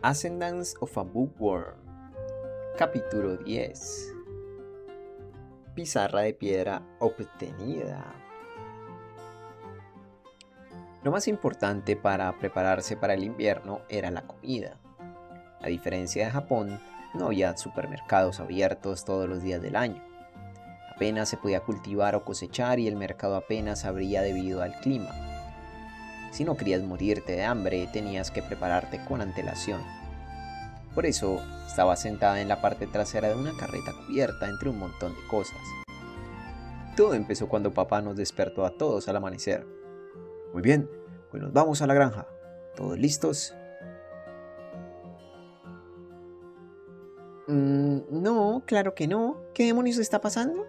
Ascendance of a Bookworm. Capítulo 10. Pizarra de piedra obtenida. Lo más importante para prepararse para el invierno era la comida. A diferencia de Japón, no había supermercados abiertos todos los días del año. Apenas se podía cultivar o cosechar y el mercado apenas abría debido al clima. Si no querías morirte de hambre, tenías que prepararte con antelación. Por eso, estaba sentada en la parte trasera de una carreta cubierta entre un montón de cosas. Todo empezó cuando papá nos despertó a todos al amanecer. Muy bien, pues nos vamos a la granja. ¿Todos listos? No, claro que no. ¿Qué demonios está pasando?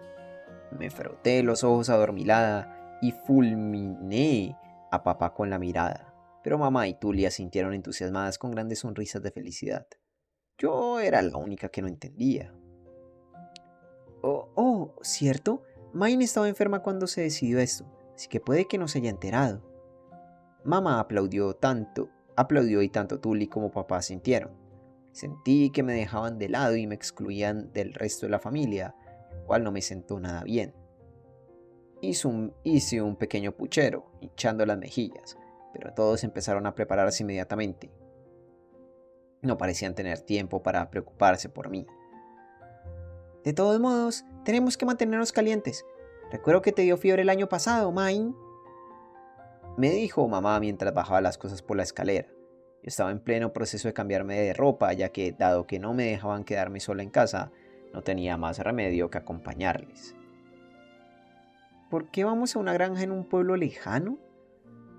Me froté los ojos adormilada y fulminé a papá con la mirada. Pero mamá y Tulia sintieron entusiasmadas con grandes sonrisas de felicidad. Yo era la única que no entendía. ¿Cierto? Maine estaba enferma cuando se decidió esto, así que puede que no se haya enterado. Mamá aplaudió y tanto Tully como papá sintieron. Sentí que me dejaban de lado y me excluían del resto de la familia, lo cual no me sentó nada bien. Hice un pequeño puchero, hinchando las mejillas, pero todos empezaron a prepararse inmediatamente. No parecían tener tiempo para preocuparse por mí. De todos modos, tenemos que mantenernos calientes. Recuerdo que te dio fiebre el año pasado, Mine. Me dijo mamá mientras bajaba las cosas por la escalera. Yo estaba en pleno proceso de cambiarme de ropa, ya que, dado que no me dejaban quedarme sola en casa, no tenía más remedio que acompañarles. ¿Por qué vamos a una granja en un pueblo lejano?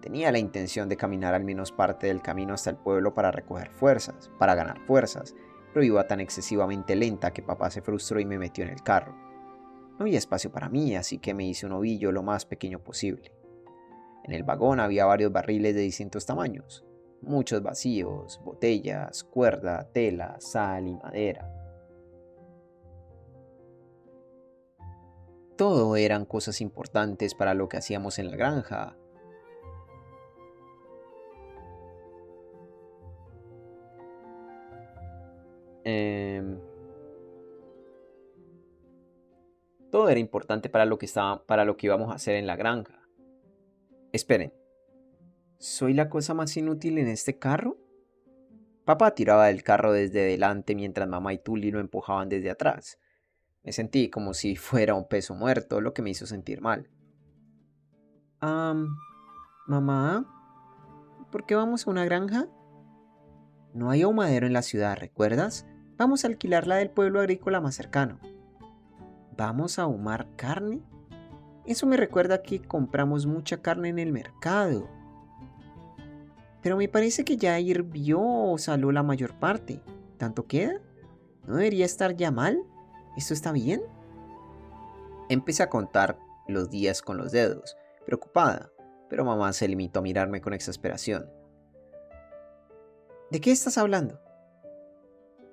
Tenía la intención de caminar al menos parte del camino hasta el pueblo para ganar fuerzas, pero iba tan excesivamente lenta que papá se frustró y me metió en el carro. No había espacio para mí, así que me hice un ovillo lo más pequeño posible. En el vagón había varios barriles de distintos tamaños, muchos vacíos, botellas, cuerda, tela, sal y madera. Todo eran cosas importantes para lo que hacíamos en la granja. Em, Todo era importante para lo que íbamos a hacer en la granja. Esperen, ¿soy la cosa más inútil en este carro? Papá tiraba del carro desde delante mientras mamá y Tully lo empujaban desde atrás. Me sentí como si fuera un peso muerto, lo que me hizo sentir mal. Mamá, ¿por qué vamos a una granja? No hay ahumadero en la ciudad, ¿recuerdas? Vamos a alquilar la del pueblo agrícola más cercano. ¿Vamos a ahumar carne? Eso me recuerda que compramos mucha carne en el mercado. Pero me parece que ya hirvió o saló la mayor parte. ¿Tanto queda? ¿No debería estar ya mal? ¿Esto está bien? Empecé a contar los días con los dedos, preocupada, pero mamá se limitó a mirarme con exasperación. ¿De qué estás hablando?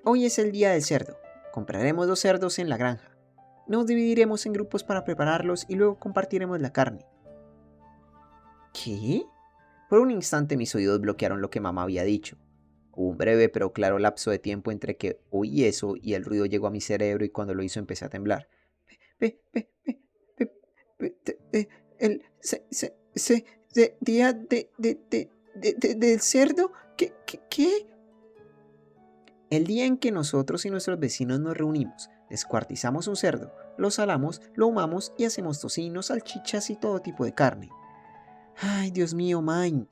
Hoy es el día del cerdo. Compraremos 2 cerdos en la granja. Nos dividiremos en grupos para prepararlos y luego compartiremos la carne. ¿Qué? Por un instante mis oídos bloquearon lo que mamá había dicho. Hubo un breve pero claro lapso de tiempo entre que oí eso y el ruido llegó a mi cerebro y cuando lo hizo empecé a temblar. Pe, pe, pe, pe, pe, el día del cerdo. ¿Qué? El día en que nosotros y nuestros vecinos nos reunimos, descuartizamos un cerdo, lo salamos, lo ahumamos y hacemos tocinos, salchichas y todo tipo de carne. Ay, Dios mío, Mine,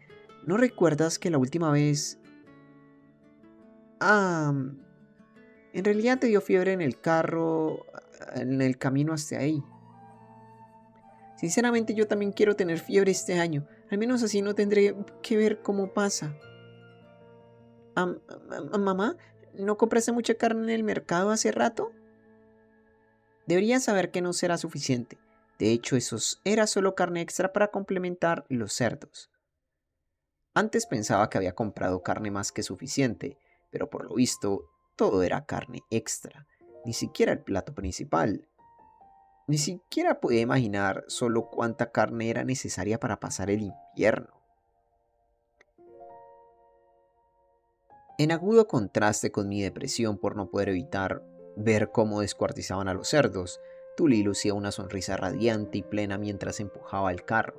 ¿no recuerdas que la última vez... Ah, en realidad te dio fiebre en el carro, en el camino hasta ahí? Sinceramente yo también quiero tener fiebre este año, al menos así no tendré que ver cómo pasa. Mamá, ¿no compraste mucha carne en el mercado hace rato? Deberías saber que no será suficiente. De hecho, eso era solo carne extra para complementar los cerdos. Antes pensaba que había comprado carne más que suficiente, pero por lo visto, todo era carne extra, ni siquiera el plato principal. Ni siquiera podía imaginar solo cuánta carne era necesaria para pasar el invierno. En agudo contraste con mi depresión por no poder evitar ver cómo descuartizaban a los cerdos, Tully lucía una sonrisa radiante y plena mientras empujaba el carro.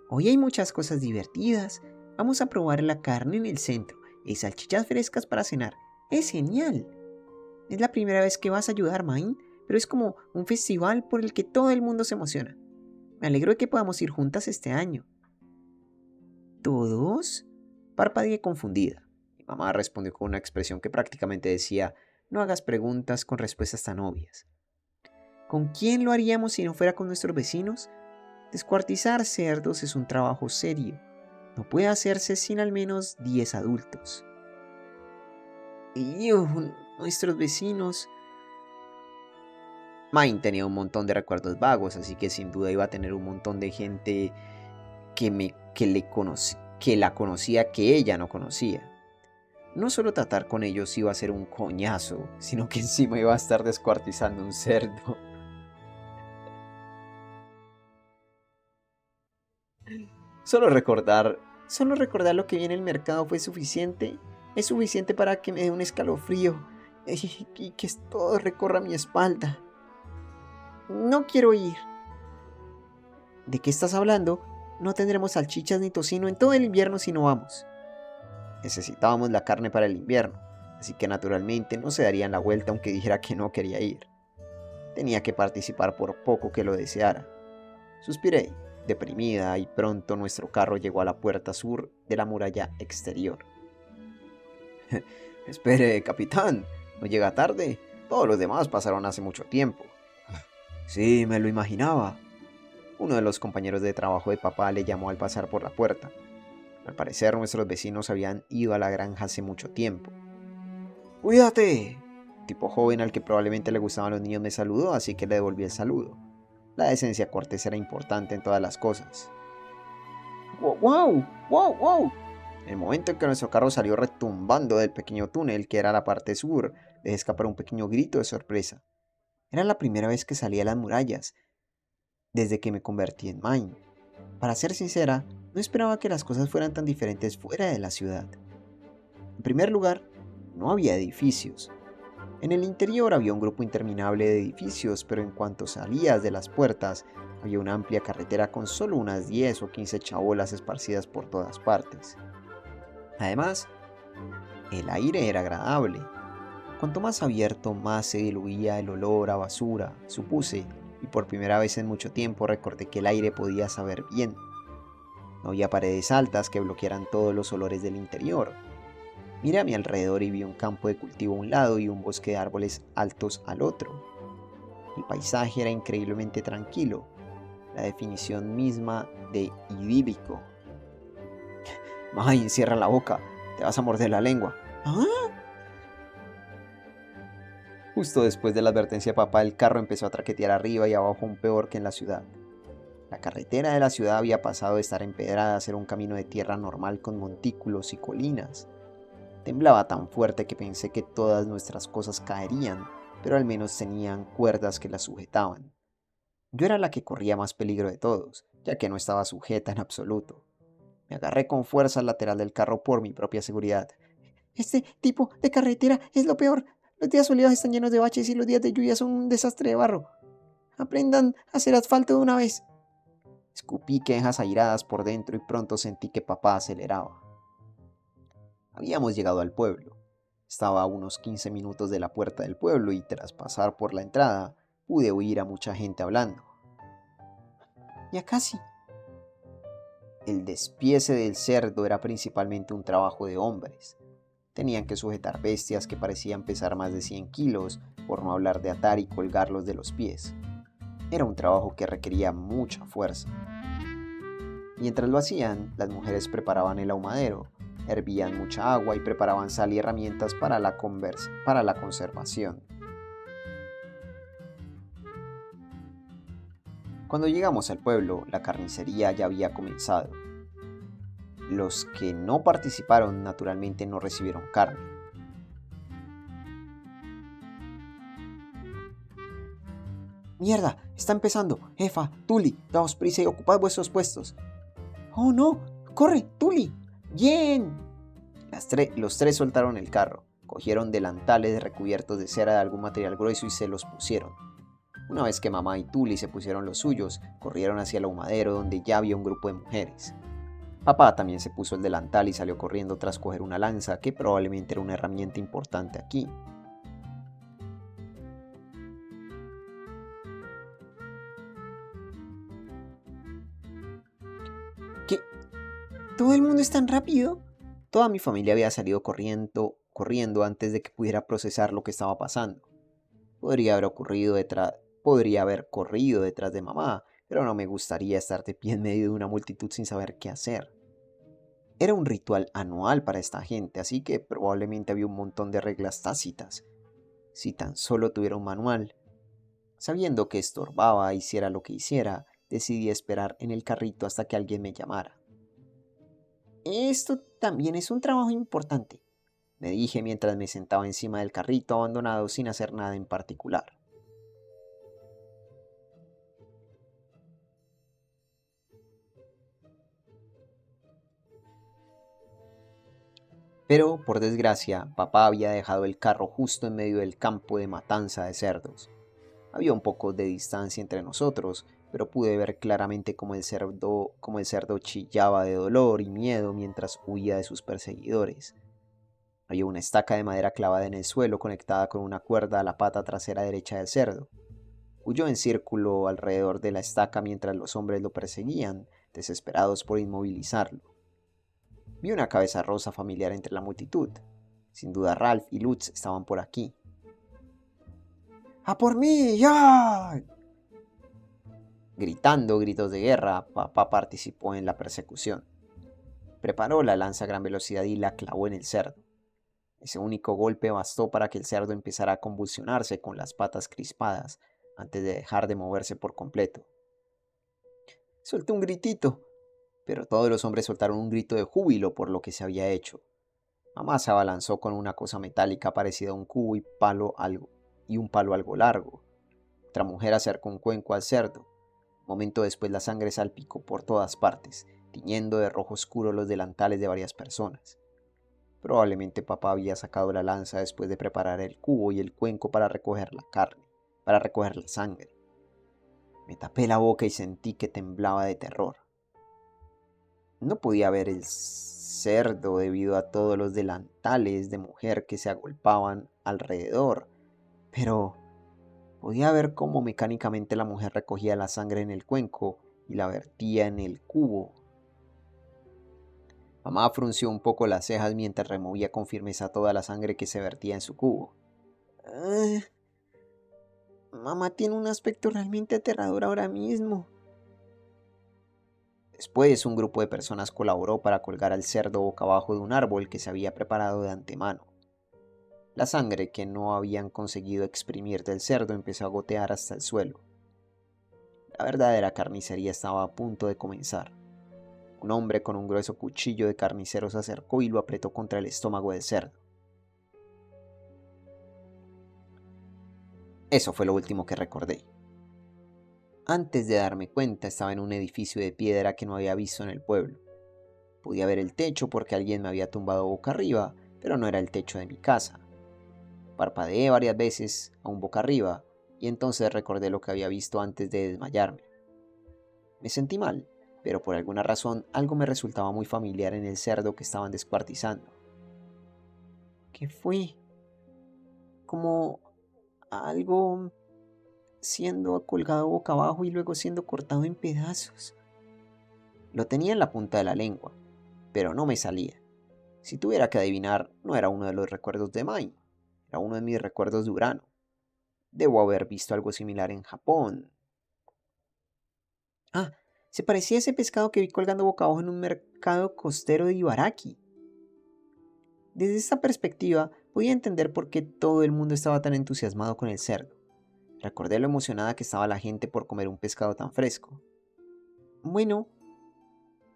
Hoy hay muchas cosas divertidas. Vamos a probar la carne en el centro y salchichas frescas para cenar. Es genial. Es la primera vez que vas a ayudar, Main, pero es como un festival por el que todo el mundo se emociona. Me alegro de que podamos ir juntas este año. ¿Todos? Parpadeé confundida. Mi mamá respondió con una expresión que prácticamente decía: no hagas preguntas con respuestas tan obvias. ¿Con quién lo haríamos si no fuera con nuestros vecinos? Descuartizar cerdos es un trabajo serio. No puede hacerse sin al menos 10 adultos. Y nuestros vecinos. Main tenía un montón de recuerdos vagos, así que sin duda iba a tener un montón de gente que la conocía que ella no conocía. No solo tratar con ellos iba a ser un coñazo, sino que encima iba a estar descuartizando un cerdo. Solo recordar lo que vi en el mercado fue suficiente. Es suficiente para que me dé un escalofrío y que todo recorra mi espalda. No quiero ir. ¿De qué estás hablando? No tendremos salchichas ni tocino en todo el invierno si no vamos. Necesitábamos la carne para el invierno, así que naturalmente no se darían la vuelta aunque dijera que no quería ir. Tenía que participar por poco que lo deseara. Suspiré, deprimida, y pronto nuestro carro llegó a la puerta sur de la muralla exterior. Espere, capitán, ¿no llega tarde? Todos los demás pasaron hace mucho tiempo. Sí, me lo imaginaba. Uno de los compañeros de trabajo de papá le llamó al pasar por la puerta. Al parecer nuestros vecinos habían ido a la granja hace mucho tiempo. ¡Cuídate! El tipo joven al que probablemente le gustaban los niños me saludó, así que le devolví el saludo. La decencia cortés era importante en todas las cosas. ¡Wow! ¡Wow! ¡Wow! En el momento en que nuestro carro salió retumbando del pequeño túnel que era la parte sur, dejé escapar un pequeño grito de sorpresa. Era la primera vez que salía a las murallas, desde que me convertí en Main. Para ser sincera, no esperaba que las cosas fueran tan diferentes fuera de la ciudad. En primer lugar, no había edificios. En el interior había un grupo interminable de edificios, pero en cuanto salías de las puertas, había una amplia carretera con solo unas 10 o 15 chabolas esparcidas por todas partes. Además, el aire era agradable. Cuanto más abierto, más se diluía el olor a basura, supuse, y por primera vez en mucho tiempo recordé que el aire podía saber bien. No había paredes altas que bloquearan todos los olores del interior. Miré a mi alrededor y vi un campo de cultivo a un lado y un bosque de árboles altos al otro. El paisaje era increíblemente tranquilo, la definición misma de idílico. ¡May, cierra la boca! ¡Te vas a morder la lengua! ¿Ah? Justo después de la advertencia de papá, el carro empezó a traquetear arriba y abajo aún peor que en la ciudad. La carretera de la ciudad había pasado de estar empedrada a ser un camino de tierra normal con montículos y colinas. Temblaba tan fuerte que pensé que todas nuestras cosas caerían, pero al menos tenían cuerdas que las sujetaban. Yo era la que corría más peligro de todos, ya que no estaba sujeta en absoluto. Me agarré con fuerza al lateral del carro por mi propia seguridad. Este tipo de carretera es lo peor. Los días soleados están llenos de baches y los días de lluvia son un desastre de barro. Aprendan a hacer asfalto de una vez. Escupí quejas airadas por dentro y pronto sentí que papá aceleraba. Habíamos llegado al pueblo. Estaba a unos 15 minutos de la puerta del pueblo y tras pasar por la entrada pude oír a mucha gente hablando. Ya casi. El despiece del cerdo era principalmente un trabajo de hombres. Tenían que sujetar bestias que parecían pesar más de 100 kilos, por no hablar de atar y colgarlos de los pies. Era un trabajo que requería mucha fuerza. Mientras lo hacían, las mujeres preparaban el ahumadero, hervían mucha agua y preparaban sal y herramientas para la conservación. Cuando llegamos al pueblo, la carnicería ya había comenzado. Los que no participaron naturalmente no recibieron carne. ¡Mierda! ¡Está empezando! Jefa, Tully, daos prisa y ocupad vuestros puestos. ¡Oh no! ¡Corre, Tully! ¡Bien! Los tres soltaron el carro, cogieron delantales recubiertos de cera de algún material grueso y se los pusieron. Una vez que mamá y Tuli se pusieron los suyos, corrieron hacia el ahumadero donde ya había un grupo de mujeres. Papá también se puso el delantal y salió corriendo tras coger una lanza, que probablemente era una herramienta importante aquí. ¿Qué? ¿Todo el mundo es tan rápido? Toda mi familia había salido corriendo antes de que pudiera procesar lo que estaba pasando. Podría haber corrido detrás de mamá, pero no me gustaría estar de pie en medio de una multitud sin saber qué hacer. Era un ritual anual para esta gente, así que probablemente había un montón de reglas tácitas. Si tan solo tuviera un manual. Sabiendo que estorbaba, hiciera lo que hiciera, decidí esperar en el carrito hasta que alguien me llamara. Esto también es un trabajo importante, me dije mientras me sentaba encima del carrito abandonado sin hacer nada en particular. Pero, por desgracia, papá había dejado el carro justo en medio del campo de matanza de cerdos. Había un poco de distancia entre nosotros, pero pude ver claramente cómo el cerdo chillaba de dolor y miedo mientras huía de sus perseguidores. Había una estaca de madera clavada en el suelo conectada con una cuerda a la pata trasera derecha del cerdo. Huyó en círculo alrededor de la estaca mientras los hombres lo perseguían, desesperados por inmovilizarlo. Vi una cabeza rosa familiar entre la multitud. Sin duda Ralph y Lutz estaban por aquí. ¡A por mí! ¡Ya! Gritando gritos de guerra, papá participó en la persecución. Preparó la lanza a gran velocidad y la clavó en el cerdo. Ese único golpe bastó para que el cerdo empezara a convulsionarse con las patas crispadas antes de dejar de moverse por completo. Solté un gritito, pero todos los hombres soltaron un grito de júbilo por lo que se había hecho. Mamá se abalanzó con una cosa metálica parecida a un cubo y un palo algo largo. Otra mujer acercó un cuenco al cerdo. Un momento después la sangre salpicó por todas partes, tiñendo de rojo oscuro los delantales de varias personas. Probablemente papá había sacado la lanza después de preparar el cubo y el cuenco para recoger la carne, para recoger la sangre. Me tapé la boca y sentí que temblaba de terror. No podía ver el cerdo debido a todos los delantales de mujer que se agolpaban alrededor, pero podía ver cómo mecánicamente la mujer recogía la sangre en el cuenco y la vertía en el cubo. Mamá frunció un poco las cejas mientras removía con firmeza toda la sangre que se vertía en su cubo. "Ah, mamá tiene un aspecto realmente aterrador ahora mismo". Después, un grupo de personas colaboró para colgar al cerdo boca abajo de un árbol que se había preparado de antemano. La sangre que no habían conseguido exprimir del cerdo empezó a gotear hasta el suelo. La verdadera carnicería estaba a punto de comenzar. Un hombre con un grueso cuchillo de carnicero se acercó y lo apretó contra el estómago del cerdo. Eso fue lo último que recordé. Antes de darme cuenta, estaba en un edificio de piedra que no había visto en el pueblo. Podía ver el techo porque alguien me había tumbado boca arriba, pero no era el techo de mi casa. Parpadeé varias veces, aún boca arriba, y entonces recordé lo que había visto antes de desmayarme. Me sentí mal, pero por alguna razón algo me resultaba muy familiar en el cerdo que estaban descuartizando. ¿Qué fue? Como algo siendo colgado boca abajo y luego siendo cortado en pedazos. Lo tenía en la punta de la lengua, pero no me salía. Si tuviera que adivinar, no era uno de los recuerdos de Mai, era uno de mis recuerdos de Urano. Debo haber visto algo similar en Japón. Ah, se parecía a ese pescado que vi colgando boca abajo en un mercado costero de Ibaraki. Desde esta perspectiva, podía entender por qué todo el mundo estaba tan entusiasmado con el cerdo. Recordé lo emocionada que estaba la gente por comer un pescado tan fresco. Bueno,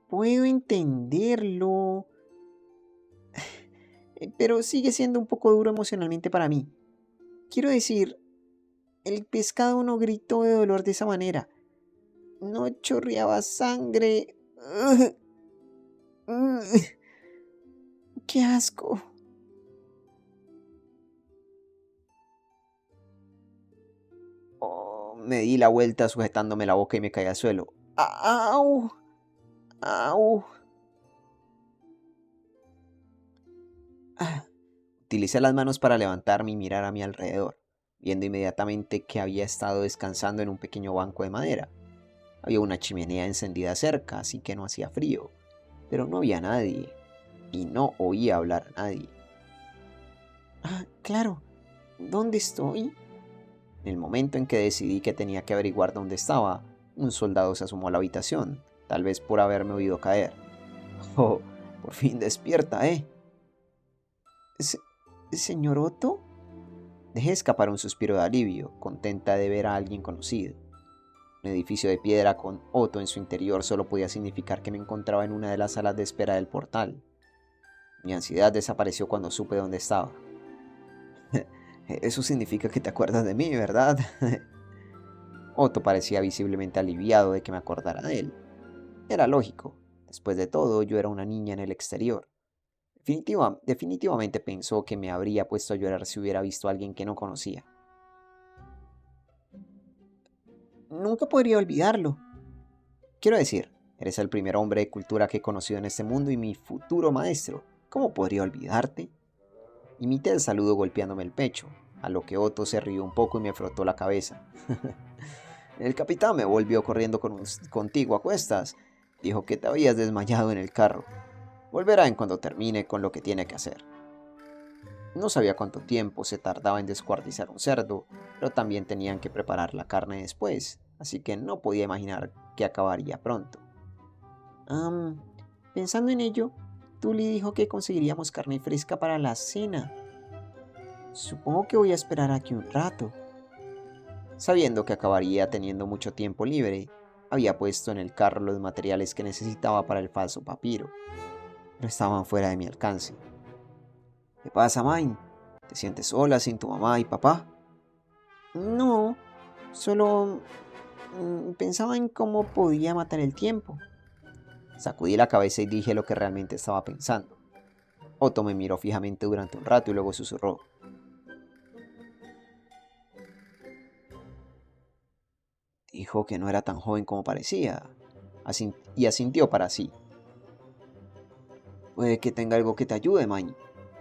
puedo entenderlo, pero sigue siendo un poco duro emocionalmente para mí. Quiero decir, el pescado no gritó de dolor de esa manera. No chorreaba sangre. ¡Qué asco! Oh, me di la vuelta sujetándome la boca y me caí al suelo. ¡Au! ¡Au! Ah. Utilicé las manos para levantarme y mirar a mi alrededor, viendo inmediatamente que había estado descansando en un pequeño banco de madera. Había una chimenea encendida cerca, así que no hacía frío, pero no había nadie, y no oía hablar a nadie. Ah, claro, ¿dónde estoy? En el momento en que decidí que tenía que averiguar dónde estaba, un soldado se asomó a la habitación, tal vez por haberme oído caer. Oh, por fin despierta, ¿eh? Se- ¿Señor Otto? Dejé escapar un suspiro de alivio, contenta de ver a alguien conocido. Un edificio de piedra con Otto en su interior solo podía significar que me encontraba en una de las salas de espera del portal. Mi ansiedad desapareció cuando supe dónde estaba. Eso significa que te acuerdas de mí, ¿verdad? Otto parecía visiblemente aliviado de que me acordara de él. Era lógico. Después de todo, yo era una niña en el exterior. Definitivamente pensó que me habría puesto a llorar si hubiera visto a alguien que no conocía. Nunca podría olvidarlo. Quiero decir, eres el primer hombre de cultura que he conocido en este mundo y mi futuro maestro. ¿Cómo podría olvidarte? Imité el saludo golpeándome el pecho, a lo que Otto se rió un poco y me frotó la cabeza. El capitán me volvió corriendo contigo a cuestas. Dijo que te habías desmayado en el carro. Volverá en cuando termine con lo que tiene que hacer. No sabía cuánto tiempo se tardaba en descuartizar un cerdo, pero también tenían que preparar la carne después, así que no podía imaginar que acabaría pronto. Am, Pensando en ello, Tully dijo que conseguiríamos carne fresca para la cena. Supongo que voy a esperar aquí un rato. Sabiendo que acabaría teniendo mucho tiempo libre, había puesto en el carro los materiales que necesitaba para el falso papiro, pero estaban fuera de mi alcance. ¿Qué pasa, Mine? ¿Te sientes sola sin tu mamá y papá? No, solo pensaba en cómo podía matar el tiempo. Sacudí la cabeza y dije lo que realmente estaba pensando. Otto me miró fijamente durante un rato y luego susurró. Dijo que no era tan joven como parecía. Y asintió para sí. Puede que tenga algo que te ayude, Mine.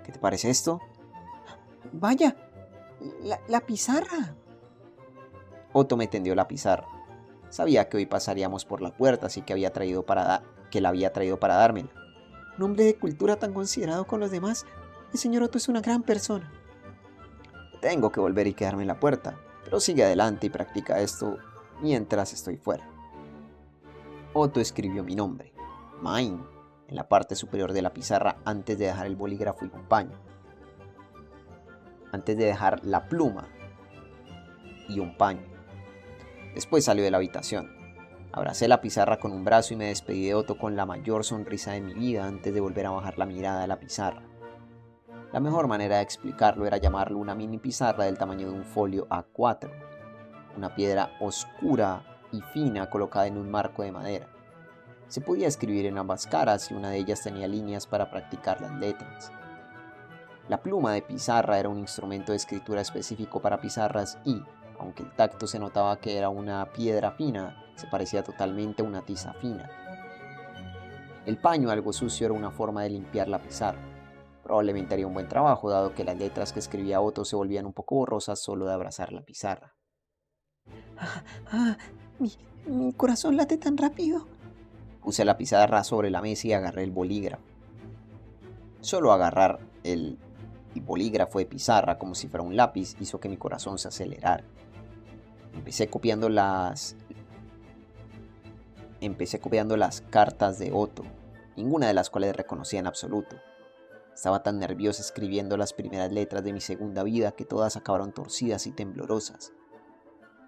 ¿Qué te parece esto? Vaya, la pizarra. Otto me tendió la pizarra. Sabía que hoy pasaríamos por la puerta, así que que la había traído para dármela. Un hombre de cultura tan considerado con los demás, el señor Otto es una gran persona. Tengo que volver y quedarme en la puerta, pero sigue adelante y practica esto mientras estoy fuera. Otto escribió mi nombre, Mine, en la parte superior de la pizarra antes de dejar el bolígrafo y un paño. Antes de dejar la pluma y un paño. Después salió de la habitación. Abracé la pizarra con un brazo y me despedí de Otto con la mayor sonrisa de mi vida antes de volver a bajar la mirada a la pizarra. La mejor manera de explicarlo era llamarlo una mini pizarra del tamaño de un folio A4, una piedra oscura y fina colocada en un marco de madera. Se podía escribir en ambas caras y una de ellas tenía líneas para practicar las letras. La pluma de pizarra era un instrumento de escritura específico para pizarras y, aunque el tacto se notaba que era una piedra fina, se parecía totalmente a una tiza fina. El paño algo sucio era una forma de limpiar la pizarra. Probablemente haría un buen trabajo, dado que las letras que escribía Otto se volvían un poco borrosas solo de abrazar la pizarra. Ah, ah, mi, mi corazón late tan rápido. Puse la pizarra sobre la mesa y agarré el bolígrafo. Solo agarrar el bolígrafo de pizarra como si fuera un lápiz hizo que mi corazón se acelerara. Empecé copiando las cartas de Otto, ninguna de las cuales reconocía en absoluto. Estaba tan nerviosa escribiendo las primeras letras de mi segunda vida que todas acabaron torcidas y temblorosas.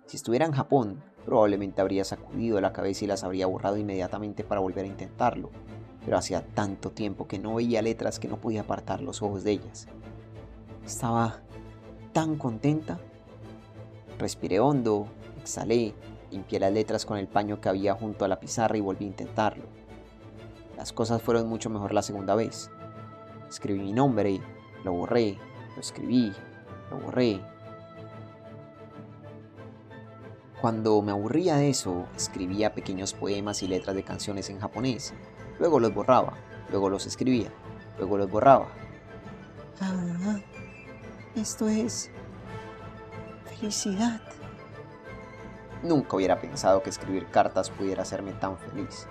Si estuviera en Japón, probablemente habría sacudido la cabeza y las habría borrado inmediatamente para volver a intentarlo, pero hacía tanto tiempo que no veía letras que no podía apartar los ojos de ellas. Estaba tan contenta. Respiré hondo, exhalé, limpié las letras con el paño que había junto a la pizarra y volví a intentarlo. Las cosas fueron mucho mejor la segunda vez. Escribí mi nombre, lo borré, lo escribí, lo borré. Cuando me aburría de eso, escribía pequeños poemas y letras de canciones en japonés. Luego los borraba, luego los escribía, luego los borraba. Ah, esto es felicidad. Nunca hubiera pensado que escribir cartas pudiera hacerme tan feliz.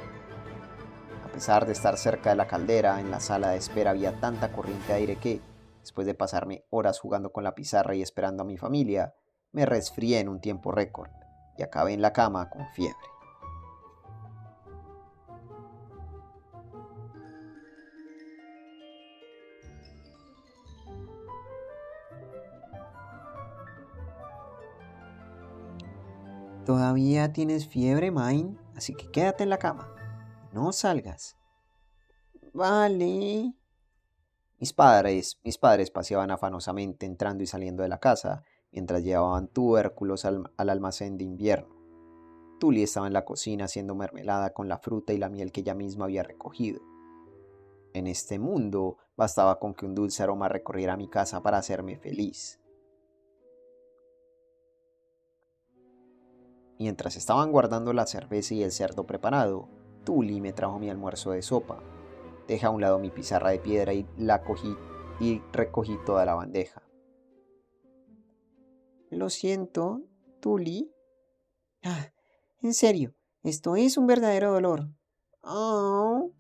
A pesar de estar cerca de la caldera, en la sala de espera había tanta corriente de aire que, después de pasarme horas jugando con la pizarra y esperando a mi familia, me resfrié en un tiempo récord y acabé en la cama con fiebre. Todavía tienes fiebre, Mine, así que quédate en la cama. No salgas. Vale. Mis padres paseaban afanosamente entrando y saliendo de la casa mientras llevaban tubérculos al almacén de invierno. Tully estaba en la cocina haciendo mermelada con la fruta y la miel que ella misma había recogido. En este mundo bastaba con que un dulce aroma recorriera mi casa para hacerme feliz. Mientras estaban guardando la cerveza y el cerdo preparado, Tully me trajo mi almuerzo de sopa. Dejé a un lado mi pizarra de piedra y la cogí y recogí toda la bandeja. Lo siento, Tully. Ah, en serio, esto es un verdadero dolor. Oh,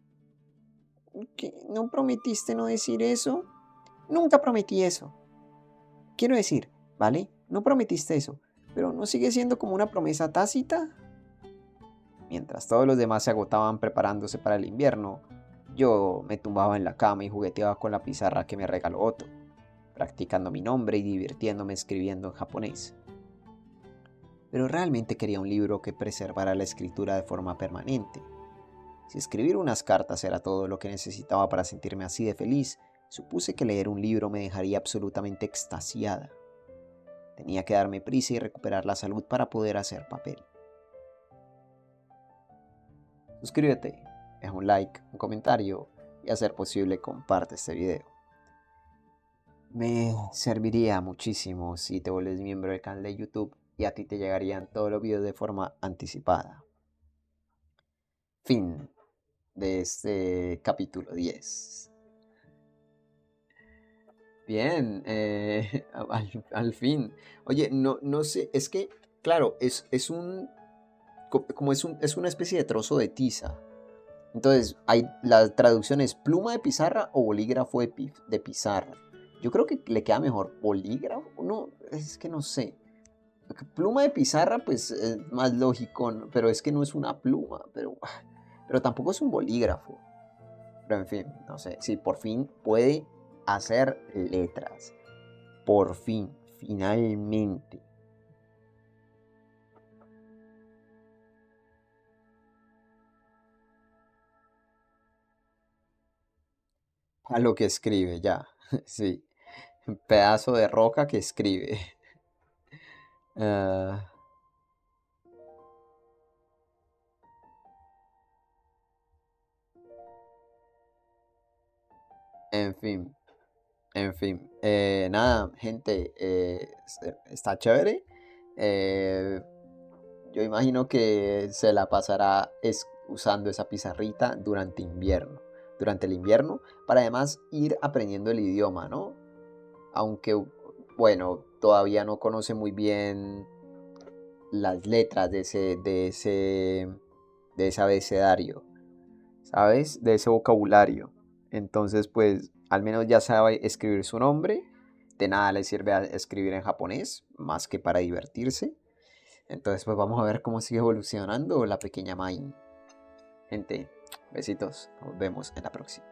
¿qué? ¿No prometiste no decir eso? Nunca prometí eso. Quiero decir, ¿vale? No prometiste eso, pero ¿no sigue siendo como una promesa tácita? Mientras todos los demás se agotaban preparándose para el invierno, yo me tumbaba en la cama y jugueteaba con la pizarra que me regaló Otto, practicando mi nombre y divirtiéndome escribiendo en japonés. Pero realmente quería un libro que preservara la escritura de forma permanente. Si escribir unas cartas era todo lo que necesitaba para sentirme así de feliz, supuse que leer un libro me dejaría absolutamente extasiada. Tenía que darme prisa y recuperar la salud para poder hacer papel. Suscríbete, deja un like, un comentario y a ser posible comparte este video. Me serviría muchísimo si te vuelves miembro del canal de YouTube y a ti te llegarían todos los videos de forma anticipada. Fin de este capítulo 10. Bien, al fin. Oye, no sé, es que, claro, es una especie de trozo de tiza. Entonces, la traducción es pluma de pizarra o bolígrafo de pizarra. Yo creo que le queda mejor bolígrafo, no, es que no sé. Porque pluma de pizarra, pues es más lógico, ¿no? Pero es que no es una pluma, pero tampoco es un bolígrafo. Pero en fin, no sé, sí, por fin puede hacer letras. Por fin, finalmente. A lo que escribe, ya. Sí. Un pedazo de roca que escribe. Ah, en fin, en fin. Nada, gente, está chévere. Eh, yo imagino que se la pasará usando esa pizarrita durante el invierno, para además ir aprendiendo el idioma, ¿no? Aunque, bueno, todavía no conoce muy bien las letras de ese abecedario, ¿sabes? De ese vocabulario. Entonces, pues, al menos ya sabe escribir su nombre. De nada le sirve escribir en japonés, más que para divertirse. Entonces, pues vamos a ver cómo sigue evolucionando la pequeña Mai. Gente, besitos. Nos vemos en la próxima.